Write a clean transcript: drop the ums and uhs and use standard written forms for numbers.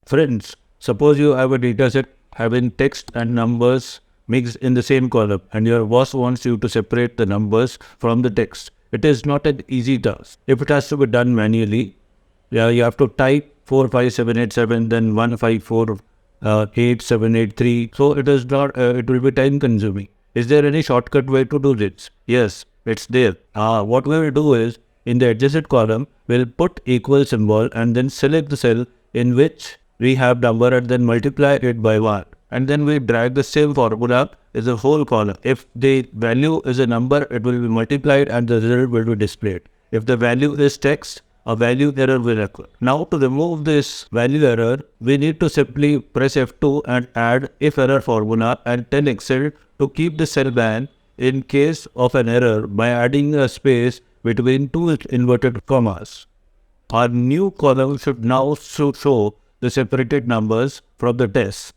Friends, suppose you have a dataset having text and numbers mixed in the same column, and your boss wants you to separate the numbers from the text. It is not an easy task. If it has to be done manually, yeah, you have to type 45787, then 1548783. So it is not. It will be time consuming. Is there any shortcut way to do this? Yes, it's there. What we will do is, in the adjacent column, we'll put equal symbol and then select the cell in which we have number and then multiply it by 1. And then we drag the same formula as a whole column. If the value is a number, it will be multiplied and the result will be displayed. If the value is text, a value error will occur. Now to remove this value error, we need to simply press F2 and add if error formula and tell Excel to keep the cell blank in case of an error by adding a space between two inverted commas. Our new column should now show the separated numbers from the test.